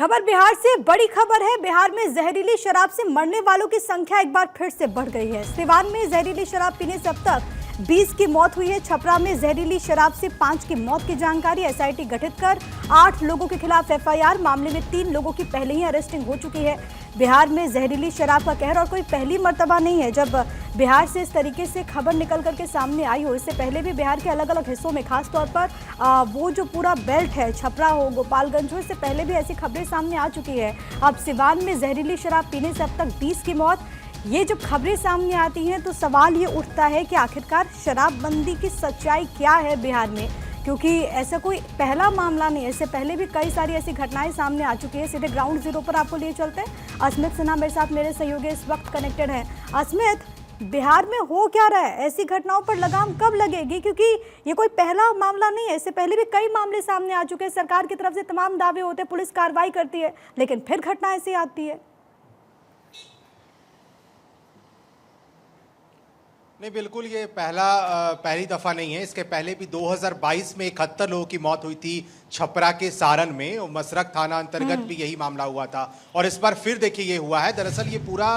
खबर बिहार से, बड़ी खबर है। बिहार में जहरीली शराब से मरने वालों की संख्या एक बार फिर से बढ़ गई है। सिवान में जहरीली शराब पीने से अब तक 20 की मौत हुई है। छपरा में जहरीली शराब से 5 की मौत की जानकारी। एसआईटी गठित कर 8 लोगों के खिलाफ एफआईआर। मामले में 3 लोगों की पहले ही अरेस्टिंग हो चुकी है। बिहार में जहरीली शराब का कहर और कोई पहली मर्तबा नहीं है जब बिहार से इस तरीके से खबर निकल करके सामने आई हो। इससे पहले भी बिहार के अलग अलग हिस्सों में, खास तौर पर वो जो पूरा बेल्ट है, छपरा हो, गोपालगंज हो, इससे पहले भी ऐसी खबरें सामने आ चुकी है। अब सिवान में जहरीली शराब पीने से अब तक 20 की मौत। ये जब खबरें सामने आती हैं तो सवाल ये उठता है कि आखिरकार शराबबंदी की सच्चाई क्या है बिहार में, क्योंकि ऐसा कोई पहला मामला नहीं है। इससे पहले भी कई सारी ऐसी घटनाएं सामने आ चुकी है। सीधे ग्राउंड जीरो पर आपको लिए चलते हैं। अस्मित सिन्हा मेरे साथ, मेरे सहयोगी इस वक्त कनेक्टेड हैं। अस्मित, बिहार में हो क्या रहा है? ऐसी घटनाओं पर लगाम कब लगेगी? क्योंकि ये कोई पहला मामला नहीं है। इससे पहले भी कई मामले सामने आ चुके हैं। सरकार की तरफ से तमाम दावे होते हैं, पुलिस कार्रवाई करती है, लेकिन फिर घटना ऐसी आती है। नहीं, बिल्कुल ये पहली दफ़ा नहीं है। इसके पहले भी 2022 में 71 लोगों की मौत हुई थी छपरा के सारण में, और मसरख थाना अंतर्गत भी यही मामला हुआ था। और इस बार फिर देखिए ये हुआ है। दरअसल ये पूरा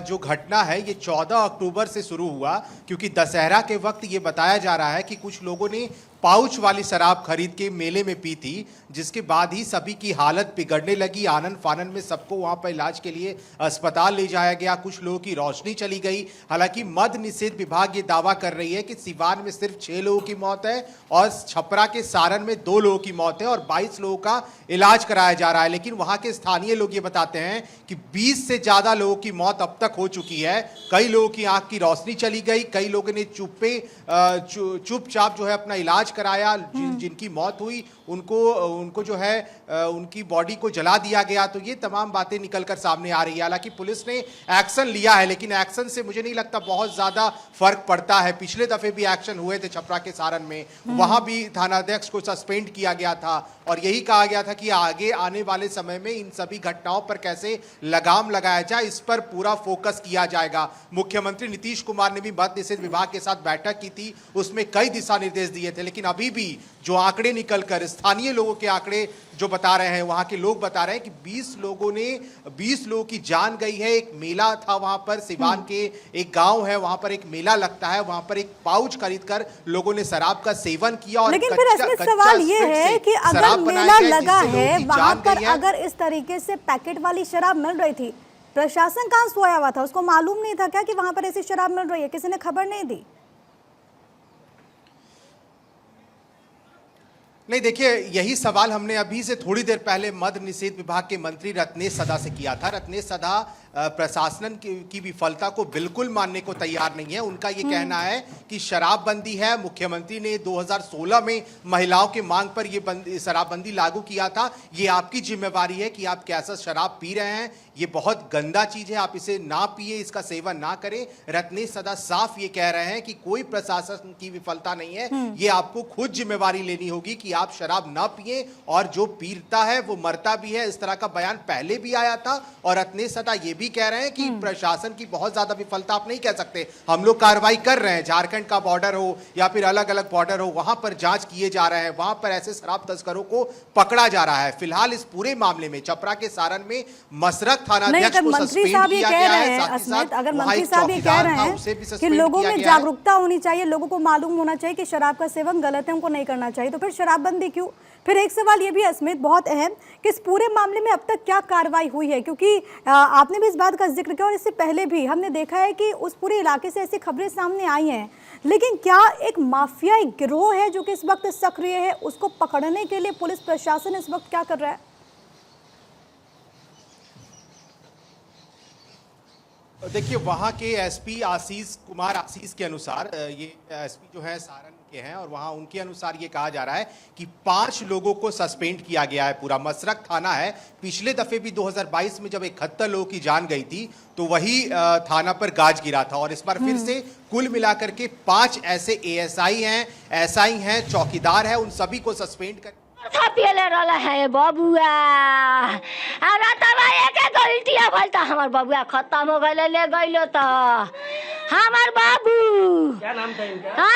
जो घटना है ये 14 अक्टूबर से शुरू हुआ, क्योंकि दशहरा के वक्त ये बताया जा रहा है कि कुछ लोगों ने पाउच वाली शराब खरीद के मेले में पी थी, जिसके बाद ही सभी की हालत बिगड़ने लगी। आनन फानन में सबको वहां पर इलाज के लिए अस्पताल ले जाया गया। कुछ लोगों की रोशनी चली गई। हालांकि मद्य निषेध विभाग ये दावा कर रही है कि सिवान में सिर्फ 6 लोगों की मौत है और छपरा के सारण में 2 लोगों की मौत है और 22 लोगों का इलाज कराया जा रहा है। लेकिन वहां के स्थानीय लोग ये बताते हैं कि 20 से ज्यादा लोगों की मौत अब तक हो चुकी है। कई लोगों की आंख की रोशनी चली गई, कई लोगों ने चुपचाप जो है अपना इलाज कराया। जिनकी मौत हुई उनको जो है उनकी बॉडी को जला दिया गया। तो ये तमाम बातें निकलकर सामने आ रही है। हालांकि पुलिस ने एक्शन लिया है, लेकिन एक्शन से मुझे नहीं लगता बहुत ज्यादा फर्क पड़ता है। पिछले दफे भी एक्शन हुए थे छपरा के सारण में, वहां भी थानाध्यक्ष को सस्पेंड किया गया था और यही कहा गया था कि आगे आने वाले समय में इन सभी घटनाओं पर कैसे लगाम लगाया जाए, इस पर पूरा फोकस किया जाएगा। मुख्यमंत्री नीतीश कुमार ने भी मद्य निषेध विभाग के साथ बैठक की थी, उसमें कई दिशा निर्देश दिए थे। लेकिन अभी भी जो आंकड़े निकलकर, स्थानीय लोगों के आंकड़े जो बता रहे हैं, वहां के लोग बता रहे हैं कि 20 लोगों की जान गई है। एक मेला था वहां पर, सिवान के एक गांव है, वहां पर एक मेला लगता है, वहां पर एक पाउच खरीदकर लोगों ने शराब का सेवन किया। और लेकिन फिर इसमें सवाल ये है कि अगर मेला लगा है वहां पर, अगर इस तरीके से पैकेट वाली शराब मिल रही थी, प्रशासन कहां सोया हुआ था? उसको मालूम नहीं था क्या कि वहां पर ऐसी शराब मिल रही है? किसी ने खबर नहीं दी? नहीं, देखिए यही सवाल हमने अभी से थोड़ी देर पहले मद्य निषेध विभाग के मंत्री रत्नेश सदा से किया था। रत्नेश सदा प्रशासन की विफलता को बिल्कुल मानने को तैयार नहीं है। उनका ये कहना है कि शराबबंदी है, मुख्यमंत्री ने 2016 में महिलाओं के मांग पर ये शराबबंदी लागू किया था। ये आपकी जिम्मेवारी है कि आप कैसा शराब पी रहे हैं। ये बहुत गंदा चीज है, आप इसे ना पिए, इसका सेवन ना करें। रत्नेश सदा साफ ये कह रहे हैं कि कोई प्रशासन की विफलता नहीं है, ये आपको खुद जिम्मेवारी लेनी होगी कि आप शराब ना पिए, और जो पीता है वो मरता भी है। इस तरह का बयान पहले भी आया था। और रत्नेश सदा ये भी कह रहे हैं कि प्रशासन की बहुत ज्यादा विफलता आप नहीं कह सकते। हम लोग कार्रवाई कर रहे हैं, झारखंड का बॉर्डर हो या फिर अलग अलग बॉर्डर हो, वहां पर जांच किए जा रहे हैं, वहां पर ऐसे शराब तस्करों को पकड़ा जा रहा है। फिलहाल इस पूरे मामले में छपरा के सारण में मसरख थानाध्यक्ष को सस्पेंड किया गया है। अगर मंत्री साहब ये कह रहे हैं कि लोगों में जागरूकता होनी चाहिए, लोगों को मालूम होना चाहिए कि शराब का सेवन गलत है, उनको नहीं करना चाहिए, तो फिर शराबबंदी क्यों? फिर एक सवाल ये भी अस्मित बहुत अहम कि इस पूरे मामले में अब तक क्या कार्रवाई हुई है? क्योंकि आपने भी इस बात का जिक्र किया और इससे पहले भी हमने देखा है कि उस पूरे इलाके से ऐसी खबरें सामने आई हैं। लेकिन क्या एक माफियाई गिरोह है जो कि इस वक्त सक्रिय है, उसको पकड़ने के लिए पुलिस प्रशासन इस वक्त क्या कर रहा है? देखिए, वहाँ के एसपी आशीष कुमार आशीष के अनुसार, ये एसपी जो है सारण के हैं, और वहाँ उनके अनुसार ये कहा जा रहा है कि 5 लोगों को सस्पेंड किया गया है। पूरा मसरख थाना है। पिछले दफे भी 2022 में जब 71 लोगों की जान गई थी तो वही थाना पर गाज गिरा था। और इस बार फिर से कुल मिलाकर के 5 ऐसे एएसआई हैं, एसआई हैं, चौकीदार हैं, उन सभी को सस्पेंड कर है बबुआ। हमार बबुआ खत्म हो गए, ले गइलो तो हमार बाबू। क्या नाम था इनका?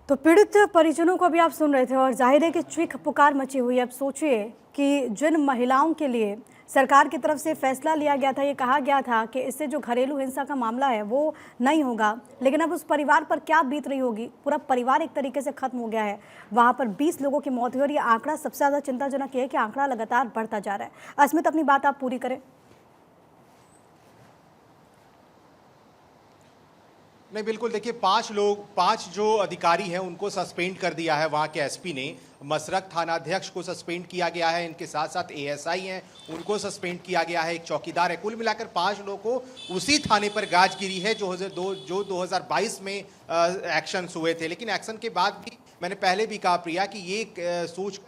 तो पीड़ित परिजनों को भी आप सुन रहे थे और जाहिर है कि चीख पुकार मची हुई है। अब सोचिए कि जिन महिलाओं के लिए सरकार की तरफ से फैसला लिया गया था, ये कहा गया था कि इससे जो घरेलू हिंसा का मामला है वो नहीं होगा, लेकिन अब उस परिवार पर क्या बीत रही होगी। पूरा परिवार एक तरीके से खत्म हो गया है। वहाँ पर 20 लोगों की मौत हुई और ये आंकड़ा सबसे ज़्यादा चिंताजनक ये है कि आंकड़ा लगातार बढ़ता जा रहा है। अस्मित, अपनी बात आप पूरी करें। नहीं, बिल्कुल देखिए, 5 जो अधिकारी हैं उनको सस्पेंड कर दिया है वहाँ के एसपी ने। मसरख थानाध्यक्ष को सस्पेंड किया गया है, इनके साथ साथ एएसआई हैं उनको सस्पेंड किया गया है, एक चौकीदार है। कुल मिलाकर 5 लोगों को उसी थाने पर गाज गिरी है जो 2022 में एक्शन हुए थे। लेकिन एक्शन के बाद भी मैंने पहले भी कहा प्रिया कि ये सोच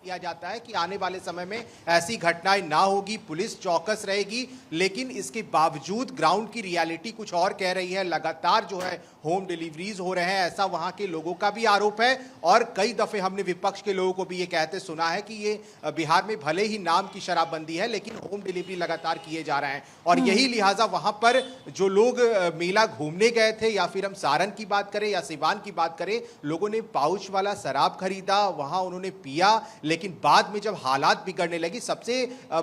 किया जाता है कि आने वाले समय में ऐसी घटनाएं ना होगी, पुलिस चौकस रहेगी, लेकिन इसके बावजूद ग्राउंड की रियलिटी कुछ और कह रही है। लगातार जो है होम डिलीवरीज हो रहे हैं, ऐसा वहां के लोगों का भी आरोप है। और कई दफे हमने विपक्ष के लोगों को भी ये कहते सुना है कि ये बिहार में भले ही नाम की शराबबंदी है, लेकिन होम डिलीवरी लगातार किए जा रहे हैं। और यही लिहाजा वहां पर जो लोग मेला घूमने गए थे, या फिर हम सारण की बात करें या सिवान की बात करें, लोगों ने पाउच वाला शराब खरीदा, वहां उन्होंने पिया, लेकिन बाद में जब हालात बिगड़ने लगी, सबसे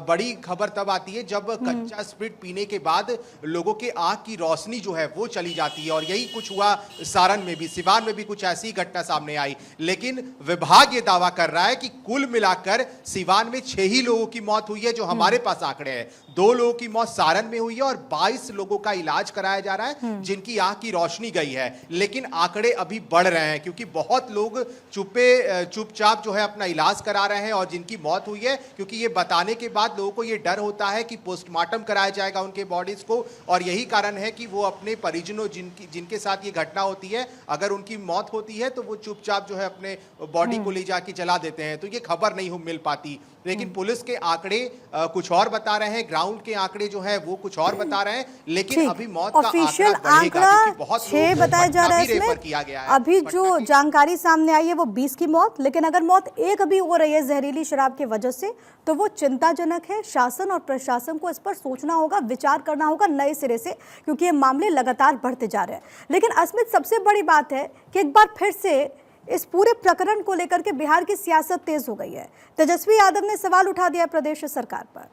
बड़ी खबर तब आती है जब कच्चा स्प्रिट पीने के बाद लोगों के आंख की रोशनी जो है वो चली जाती है। और यही कुछ हुआ सारण में भी, सिवान में भी कुछ ऐसी घटना सामने आई। लेकिन विभाग ये दावा कर रहा है कि कुल मिलाकर सिवान में 6 ही लोगों की मौत हुई है, जो हमारे पास आंकड़े हैं। 2 लोगों की मौत सारण में हुई है और 22 लोगों का इलाज कराया जा रहा है जिनकी आंख की रोशनी गई है। लेकिन आंकड़े अभी बढ़ रहे हैं क्योंकि बहुत लोग चुपचाप जो है अपना इलाज करा रहे हैं। और जिनकी मौत हुई है, क्योंकि ये बताने के बाद लोगों को ये डर होता है कि पोस्टमार्टम कराया जाएगा उनके बॉडीज को, और यही कारण है कि वो अपने परिजनों जिनके साथ ये घटना होती है, अगर उनकी मौत होती है तो वो चुपचाप जो है अपने बॉडी को ले जाके जला देते हैं, तो ये खबर नहीं मिल पाती। लेकिन पुलिस के आंकड़े कुछ और बता रहे हैं, ग्राउंड के आंकड़े जो है वो कुछ और बता रहे हैं। लेकिन अभी मौत का ऑफिशियल आंकड़ा 6 बताया जा रहा है इसमें। अभी जो जानकारी सामने आई है वो 20 की मौत, लेकिन अगर मौत एक भी हो रही है जहरीली शराब की वजह से तो वो चिंताजनक है। शासन और प्रशासन को इस पर सोचना होगा, विचार करना होगा नए सिरे से, क्योंकि ये मामले लगातार बढ़ते जा रहे हैं। लेकिन अस्मित, सबसे बड़ी बात है कि एक बार फिर से इस पूरे प्रकरण को लेकर के बिहार की सियासत तेज हो गई है। तेजस्वी यादव ने सवाल उठा दिया प्रदेश सरकार पर।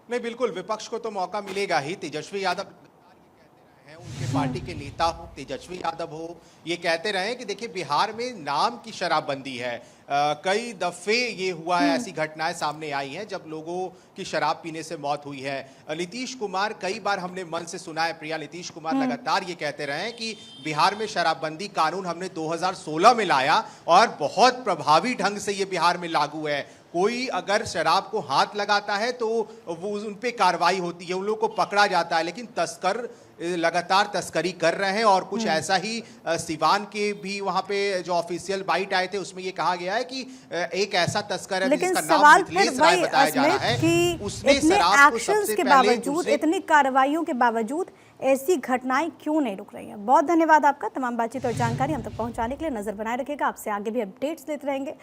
नहीं, बिल्कुल विपक्ष को तो मौका मिलेगा ही। तेजस्वी यादव हैं, उनके पार्टी के नेता हो, तेजस्वी यादव हो, ये कहते रहे कि देखिए बिहार में नाम की शराबबंदी है। कई दफे ये हुआ है, ऐसी घटनाएं सामने आई हैं जब लोगों की शराब पीने से मौत हुई है। नीतीश कुमार, कई बार हमने मन से सुना है प्रिया, नीतीश कुमार लगातार ये कहते रहे हैं कि बिहार में शराबबंदी कानून हमने 2016 में लाया और बहुत प्रभावी ढंग से ये बिहार में लागू है। कोई अगर शराब को हाथ लगाता है तो वो उन पे कार्रवाई होती है, उन लोगों को पकड़ा जाता है। लेकिन तस्कर लगातार तस्करी कर रहे हैं। और कुछ ऐसा ही सिवान के भी वहां पे जो ऑफिशियल बाइट आए थे उसमें ये कहा गया है कि एक ऐसा तस्कर है जिसका नाम मिथिलेश राय बताया जा रहा है कि उसने शराब को सबसे के बावजूद, इतनी कार्रवाइयों के बावजूद ऐसी घटनाएं क्यों नहीं रुक रही हैं। बहुत धन्यवाद आपका तमाम बातचीत और जानकारी हम तक पहुंचाने के लिए। नजर बनाए रखिएगा, आपसे आगे भी अपडेट्स लेते रहेंगे।